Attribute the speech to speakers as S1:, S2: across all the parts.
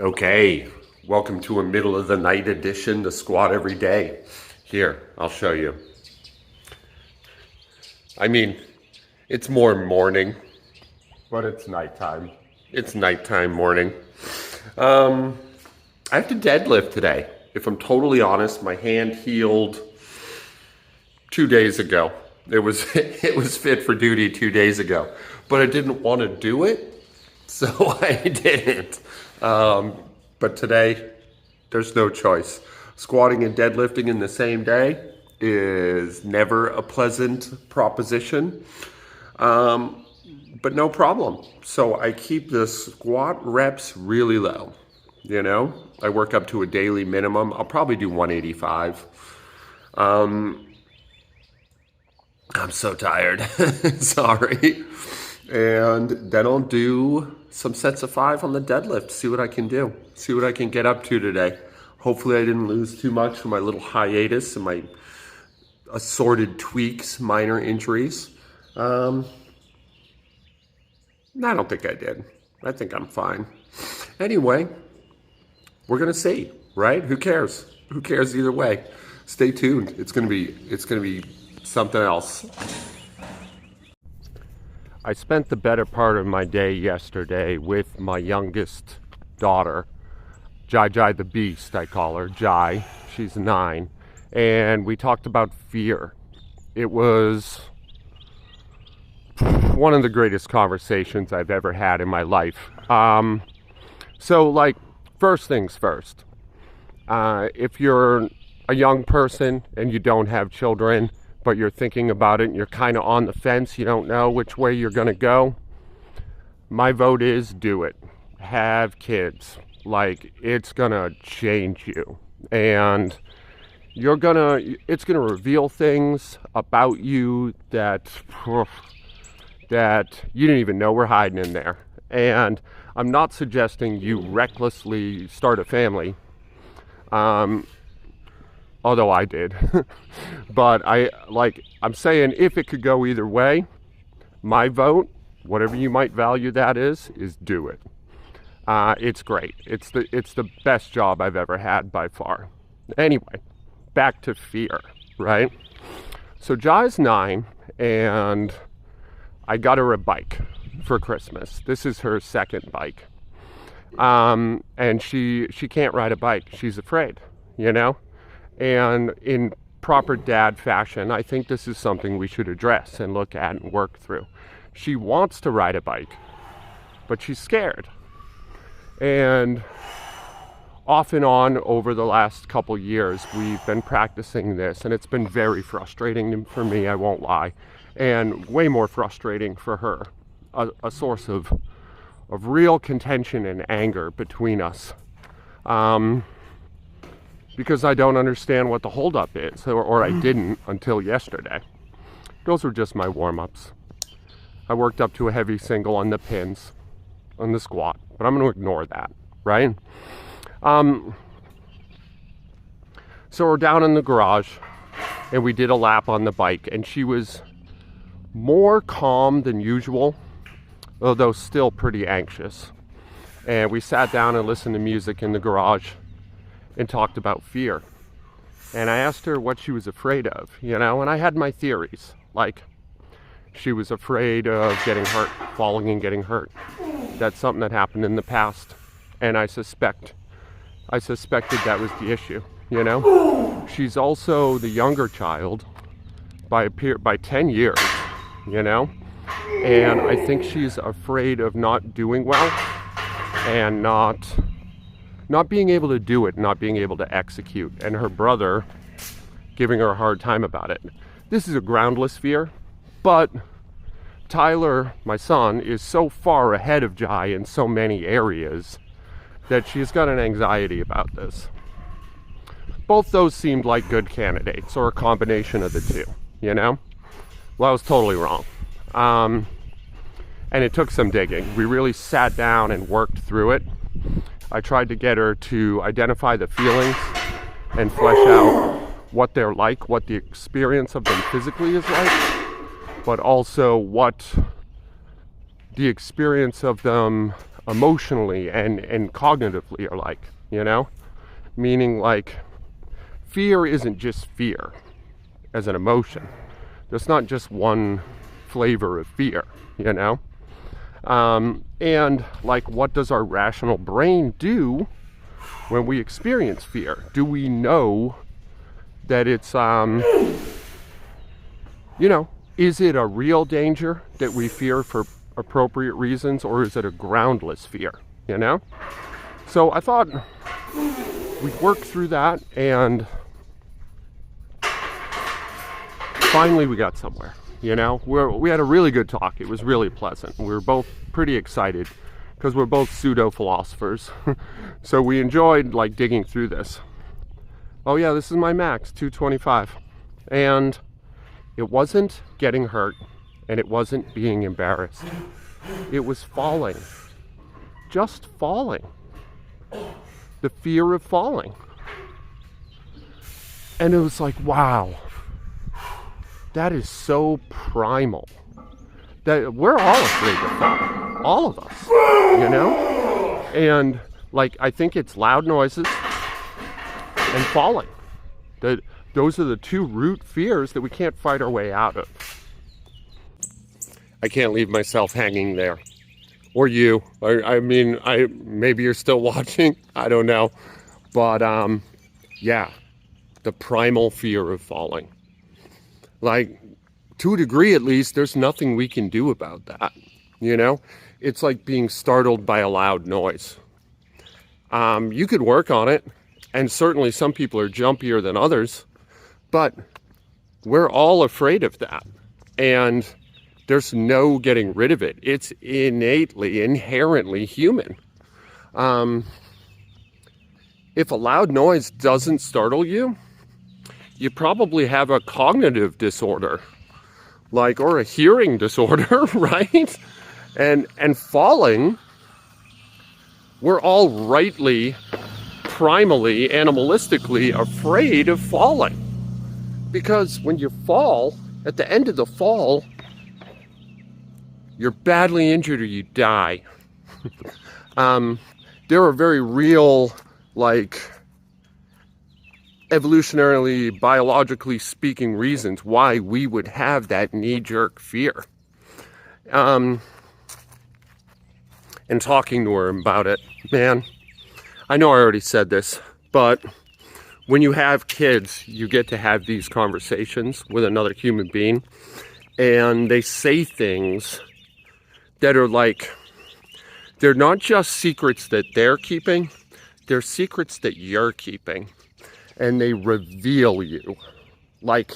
S1: Okay, welcome to a middle of the night edition to Squat Every Day. Here, I'll show you. I mean, it's more morning, but it's nighttime. It's nighttime morning. I have to deadlift today. If I'm totally honest, my hand healed 2 days ago. It was fit for duty 2 days ago, but I didn't want to do it, so I didn't. But today, there's no choice. Squatting and deadlifting in the same day is never a pleasant proposition, but no problem. So I keep the squat reps really low. You know, I work up to a daily minimum. I'll probably do 185. I'm so tired. Sorry. And then I'll do some sets of 5 on the deadlift. See what I can do. See what I can get up to today. Hopefully I didn't lose too much from my little hiatus and my assorted tweaks, minor injuries. I don't think I did. I think I'm fine. Anyway, we're gonna see, right? Who cares? Who cares either way? Stay tuned. It's gonna be something else. I spent the better part of my day yesterday with my youngest daughter, Jai the Beast, I call her, Jai. She's 9. And we talked about fear. It was one of the greatest conversations I've ever had in my life. First things first. If you're a young person and you don't have children, but you're thinking about it and you're kind of on the fence, you don't know which way you're going to go, my vote is do it. Have kids. It's going to change you. And it's going to reveal things about you that you didn't even know were hiding in there. And I'm not suggesting you recklessly start a family. Although I did. But I'm saying if it could go either way, my vote, whatever you might value that is do it. It's great. It's the best job I've ever had by far. Anyway, back to fear, right? So Jai's 9 and I got her a bike for Christmas. This is her second bike. And she can't ride a bike. She's afraid, you know? And in proper dad fashion, I think this is something we should address and look at and work through. She wants to ride a bike, but she's scared. And off and on over the last couple years, we've been practicing this, and it's been very frustrating for me, I won't lie, and way more frustrating for her. A source of real contention and anger between us. Because I don't understand what the holdup is, or I didn't until yesterday. Those were just my warm-ups. I worked up to a heavy single on the pins, on the squat, but I'm going to ignore that, right? So we're down in the garage, and we did a lap on the bike, and she was more calm than usual, although still pretty anxious. And we sat down and listened to music in the garage and talked about fear. And I asked her what she was afraid of, you know, and I had my theories. She was afraid of getting hurt, falling and getting hurt. That's something that happened in the past. And I suspected that was the issue, you know. She's also the younger child by 10 years, you know. And I think she's afraid of not doing well and not being able to do it, not being able to execute, and her brother giving her a hard time about it. This is a groundless fear, but Tyler, my son, is so far ahead of Jai in so many areas that she's got an anxiety about this. Both those seemed like good candidates, or a combination of the two, you know? Well, I was totally wrong. And it took some digging. We really sat down and worked through it. I tried to get her to identify the feelings and flesh out what they're like, what the experience of them physically is like, but also what the experience of them emotionally and cognitively are like, you know? Meaning like fear isn't just fear as an emotion. There's not just one flavor of fear, you know? And like, what does our rational brain do when we experience fear? Do we know that it's, you know, is it a real danger that we fear for appropriate reasons, or is it a groundless fear, you know? So I thought we'd work through that, and finally we got somewhere, you know? We had a really good talk. It was really pleasant. We were both pretty excited because we're both pseudo-philosophers. So we enjoyed like digging through this. Oh yeah, this is my max, 225. And it wasn't getting hurt, and it wasn't being embarrassed. It was falling. Just falling. The fear of falling. And it was like, wow. That is so primal. That we're all afraid to fall. All of us. You know? And like, I think it's loud noises and falling. Those are the two root fears that we can't fight our way out of. I can't leave myself hanging there. Or you. I mean, maybe you're still watching. I don't know. But, yeah. The primal fear of falling. Like, to a degree at least, there's nothing we can do about that. You know? It's like being startled by a loud noise. You could work on it. And certainly some people are jumpier than others. But we're all afraid of that. And there's no getting rid of it. It's innately, inherently human. If a loud noise doesn't startle you, you probably have a cognitive disorder, like, or a hearing disorder, right? And falling, we're all rightly, primally, animalistically afraid of falling. Because when you fall, at the end of the fall, you're badly injured or you die. There are very real, like, evolutionarily, biologically speaking reasons why we would have that knee-jerk fear. And talking to her about it, man, I know I already said this, but when you have kids, you get to have these conversations with another human being, and they say things that are like, they're not just secrets that they're keeping, they're secrets that you're keeping, and they reveal you. Like,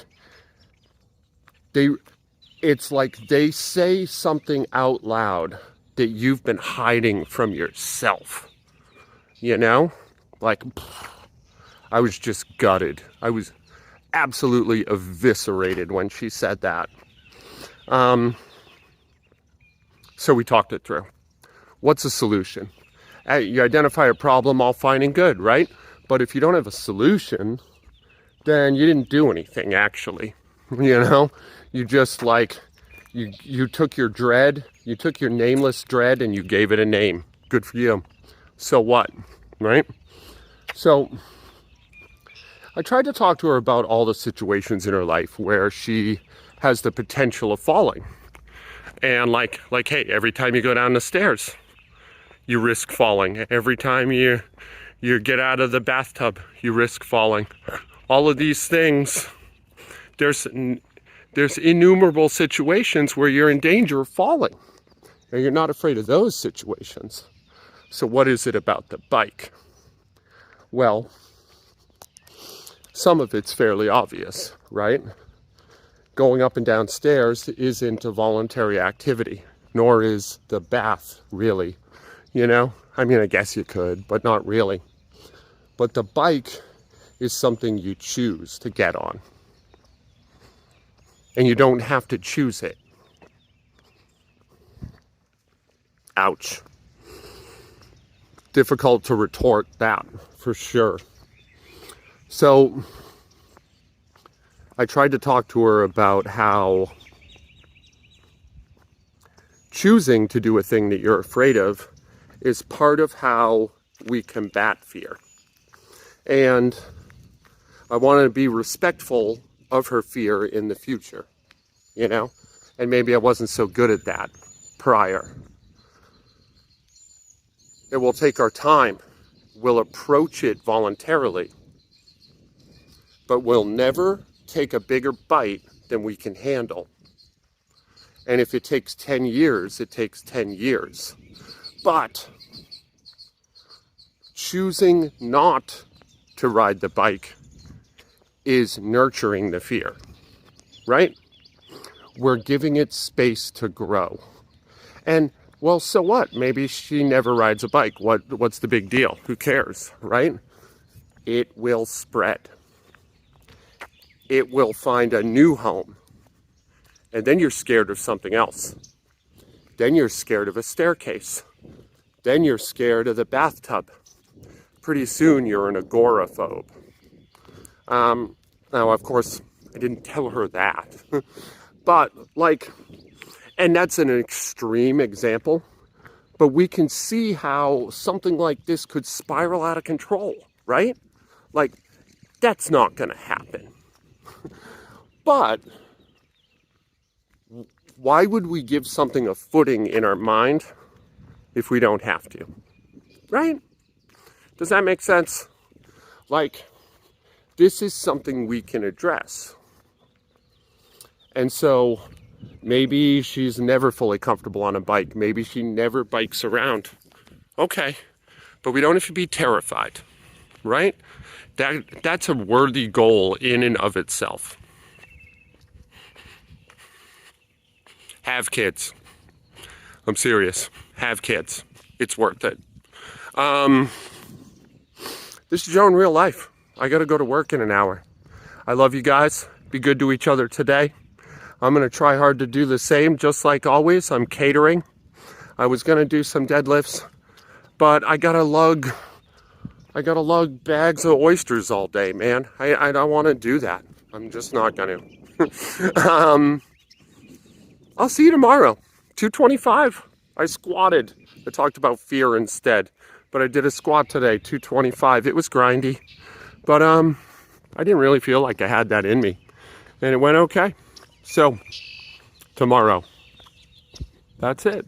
S1: it's like they say something out loud that you've been hiding from yourself, you know? Like, I was just gutted. I was absolutely eviscerated when she said that. So we talked it through. What's the solution? You identify a problem, all fine and good, right? But if you don't have a solution, then you didn't do anything, actually. You know? You just, like, you took your dread, you took your nameless dread, and you gave it a name. Good for you. So what? Right? So I tried to talk to her about all the situations in her life where she has the potential of falling. And like, hey, every time you go down the stairs, you risk falling. Every time you get out of the bathtub, you risk falling. All of these things, there's innumerable situations where you're in danger of falling. And you're not afraid of those situations. So what is it about the bike? Well, some of it's fairly obvious, right? Going up and down stairs isn't a voluntary activity, nor is the bath, really. You know? I mean, I guess you could, but not really. But the bike is something you choose to get on. And you don't have to choose it. Ouch. Difficult to retort that, for sure. So I tried to talk to her about how choosing to do a thing that you're afraid of is part of how we combat fear. And I want to be respectful of her fear in the future, you know? And maybe I wasn't so good at that prior. It will take our time. We'll approach it voluntarily. But we'll never take a bigger bite than we can handle. And if it takes 10 years, it takes 10 years. But choosing not to ride the bike is nurturing the fear, right? We're giving it space to grow. And well, so what? Maybe she never rides a bike. What's the big deal? Who cares, right? It will spread. It will find a new home. And then you're scared of something else. Then you're scared of a staircase. Then you're scared of the bathtub. Pretty soon you're an agoraphobe. Now, of course, I didn't tell her that. But, like, and that's an extreme example. But we can see how something like this could spiral out of control, right? Like, that's not going to happen. But why would we give something a footing in our mind if we don't have to? Right? Does that make sense? Like, this is something we can address. And so maybe she's never fully comfortable on a bike. Maybe she never bikes around. Okay. But we don't have to be terrified, right? That's a worthy goal in and of itself. Have kids. I'm serious. Have kids. It's worth it. This is Joe in real life. I got to go to work in an hour. I love you guys. Be good to each other today. I'm going to try hard to do the same, just like always. I'm catering. I was going to do some deadlifts, but I got to lug bags of oysters all day, man. I don't want to do that. I'm just not going to. I'll see you tomorrow. 225. I squatted. I talked about fear instead, but I did a squat today, 225. It was grindy, but I didn't really feel like I had that in me, and it went okay. So tomorrow, that's it.